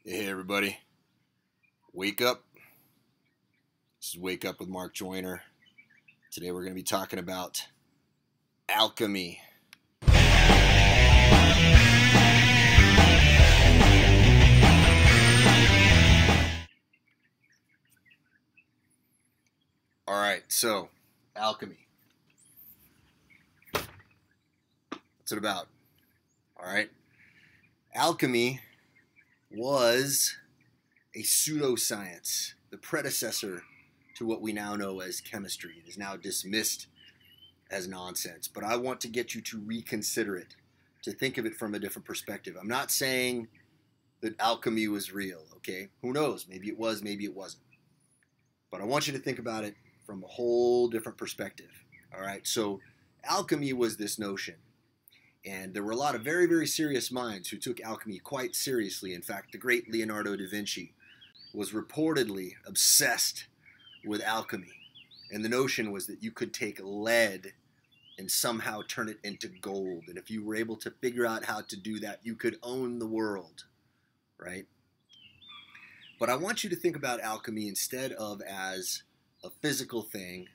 Hey everybody, wake up. This is Wake Up with Mark Joyner. Today we're going to be talking about alchemy. Alright, so alchemy. What's it about? Alright, alchemy was a pseudoscience, the predecessor to what we now know as chemistry. It is now dismissed as nonsense, but I want to get you to reconsider it, to think of it from a different perspective. I'm not saying that alchemy was real, okay? Who knows? Maybe it was, maybe it wasn't. But I want you to think about it from a whole different perspective, all right? So alchemy was this notion. And there were a lot of very, very serious minds who took alchemy quite seriously. In fact, the great Leonardo da Vinci was reportedly obsessed with alchemy. And the notion was that you could take lead and somehow turn it into gold. And if you were able to figure out how to do that, you could own the world, right? But I want you to think about alchemy instead of as a physical thing,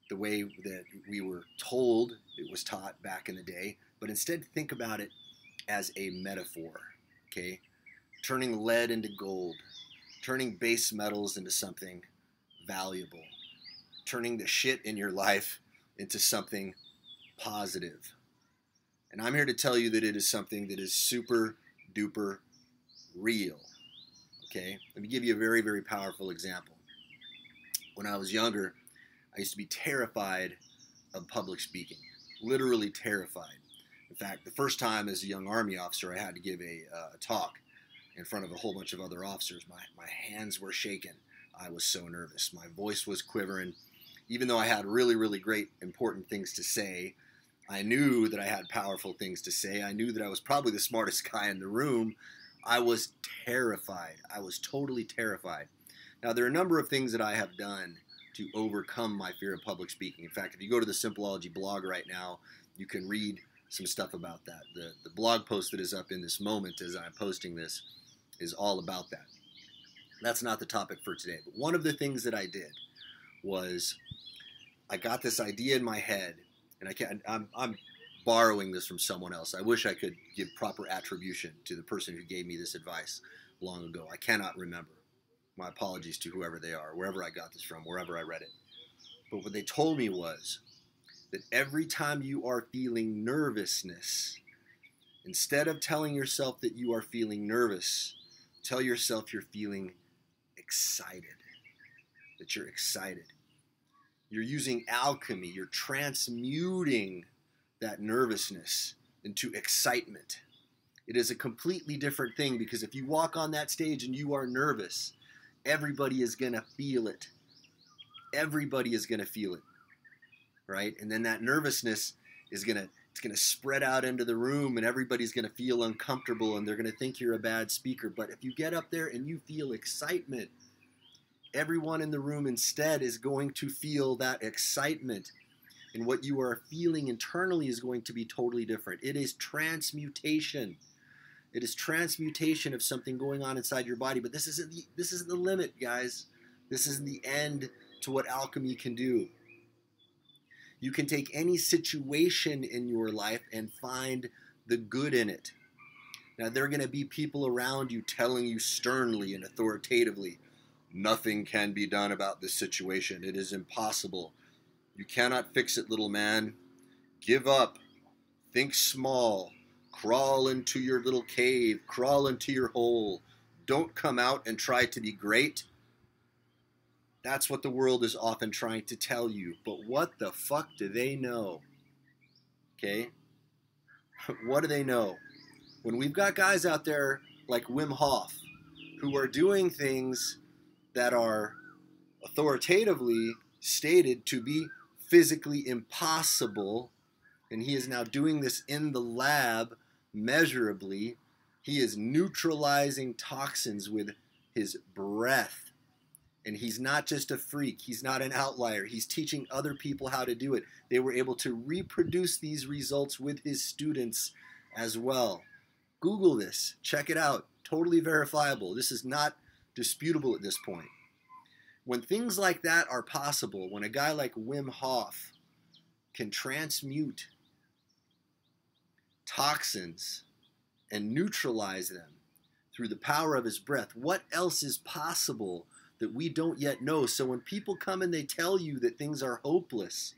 the way that we were told it was taught back in the day, but instead think about it as a metaphor, okay? Turning lead into gold, turning base metals into something valuable, turning the shit in your life into something positive. And I'm here to tell you that it is something that is super duper real, okay? Let me give you a very, very powerful example. When I was younger, I used to be terrified of public speaking, literally terrified. In fact, the first time as a young Army officer, I had to give a talk in front of a whole bunch of other officers. My hands were shaking. I was so nervous. My voice was quivering. Even though I had really, really great, important things to say, I knew that I had powerful things to say. I knew that I was probably the smartest guy in the room. I was terrified. I was totally terrified. Now, there are a number of things that I have done to overcome my fear of public speaking. In fact, if you go to the Simpleology blog right now, you can read some stuff about that. The blog post that is up in this moment as I'm posting this is all about that. That's not the topic for today. But one of the things that I did was I got this idea in my head, and I'm borrowing this from someone else. I wish I could give proper attribution to the person who gave me this advice long ago. I cannot remember. My apologies to whoever they are, wherever I got this from, wherever I read it. But what they told me was that every time you are feeling nervousness, instead of telling yourself that you are feeling nervous, tell yourself you're feeling excited, that you're excited. You're using alchemy. You're transmuting that nervousness into excitement. It is a completely different thing, because if you walk on that stage and you are nervous, everybody is going to feel it. Everybody is going to feel it, right? And then that nervousness is going to spread out into the room, and everybody's going to feel uncomfortable, and they're going to think you're a bad speaker. But if you get up there and you feel excitement, everyone in the room instead is going to feel that excitement. And what you are feeling internally is going to be totally different. It is transmutation. It is transmutation of something going on inside your body. But this isn't the limit, guys. This isn't the end to what alchemy can do. You can take any situation in your life and find the good in it. Now, there are going to be people around you telling you sternly and authoritatively, nothing can be done about this situation. It is impossible. You cannot fix it, little man. Give up. Think small. Crawl into your little cave. Crawl into your hole. Don't come out and try to be great. That's what the world is often trying to tell you. But what the fuck do they know? Okay? What do they know? When we've got guys out there like Wim Hof who are doing things that are authoritatively stated to be physically impossible, and he is now doing this in the lab measurably. He is neutralizing toxins with his breath. And he's not just a freak. He's not an outlier. He's teaching other people how to do it. They were able to reproduce these results with his students as well. Google this. Check it out. Totally verifiable. This is not disputable at this point. When things like that are possible, when a guy like Wim Hof can transmute toxins and neutralize them through the power of his breath, what else is possible that we don't yet know? So when people come and they tell you that things are hopeless,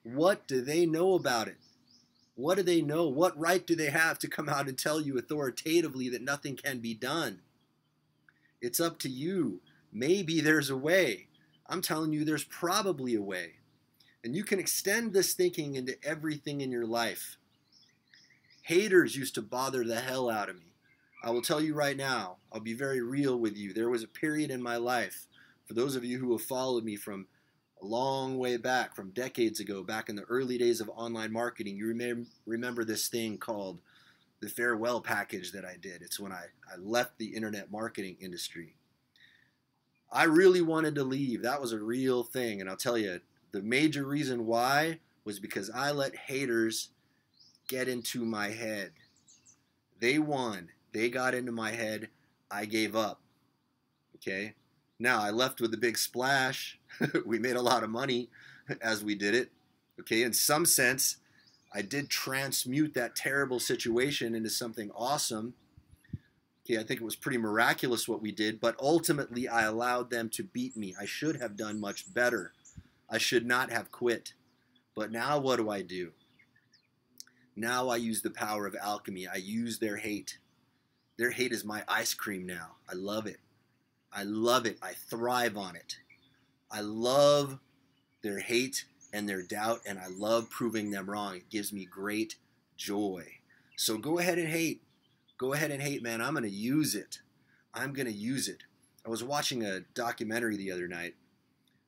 what do they know about it? What do they know? What right do they have to come out and tell you authoritatively that nothing can be done? It's up to you. Maybe there's a way. I'm telling you, there's probably a way. And you can extend this thinking into everything in your life. Haters used to bother the hell out of me. I will tell you right now, I'll be very real with you. There was a period in my life, for those of you who have followed me from a long way back, from decades ago, back in the early days of online marketing, you remember this thing called the farewell package that I did. It's when I left the internet marketing industry. I really wanted to leave. That was a real thing. And I'll tell you, the major reason why was because I let haters get into my head. They won. They got into my head. I gave up. Okay? Now, I left with a big splash. We made a lot of money as we did it. Okay? In some sense, I did transmute that terrible situation into something awesome. Okay, I think it was pretty miraculous what we did, but ultimately I allowed them to beat me. I should have done much better. I should not have quit. But now what do? Now I use the power of alchemy. I use their hate. Their hate is my ice cream now. I love it. I love it. I thrive on it. I love their hate and their doubt, and I love proving them wrong. It gives me great joy. So go ahead and hate. Go ahead and hate, man. I'm going to use it. I'm going to use it. I was watching a documentary the other night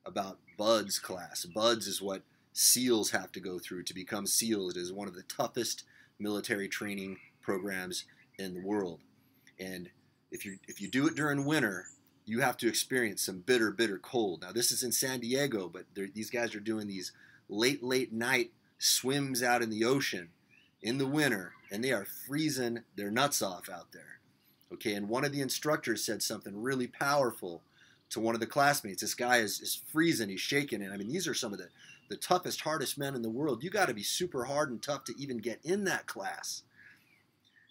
about BUDS class. BUDS is what SEALs have to go through to become SEALs. It is one of the toughest military training programs in the world. And if you do it during winter, you have to experience some bitter, bitter cold. Now, this is in San Diego, but these guys are doing these late night swims out in the ocean in the winter, and they are freezing their nuts off out there. Okay, and one of the instructors said something really powerful to one of the classmates. This guy is freezing, he's shaking, and I mean, these are some of the toughest, hardest men in the world. You got to be super hard and tough to even get in that class.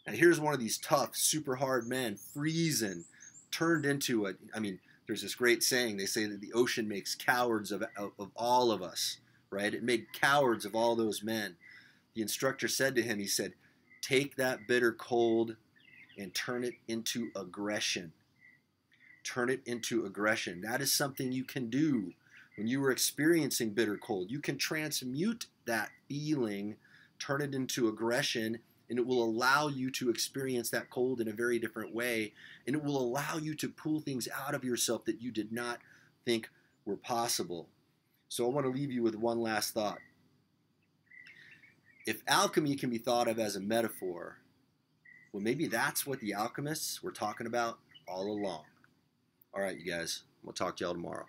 Now, here's one of these tough, super hard men, freezing, turned into there's this great saying. They say that the ocean makes cowards of all of us, right? It made cowards of all those men. The instructor said to him, he said, take that bitter cold and turn it into aggression. Turn it into aggression. That is something you can do when you are experiencing bitter cold. You can transmute that feeling, turn it into aggression, and it will allow you to experience that cold in a very different way, and it will allow you to pull things out of yourself that you did not think were possible. So I want to leave you with one last thought. If alchemy can be thought of as a metaphor, well, maybe that's what the alchemists were talking about all along. All right, you guys, we'll talk to y'all tomorrow.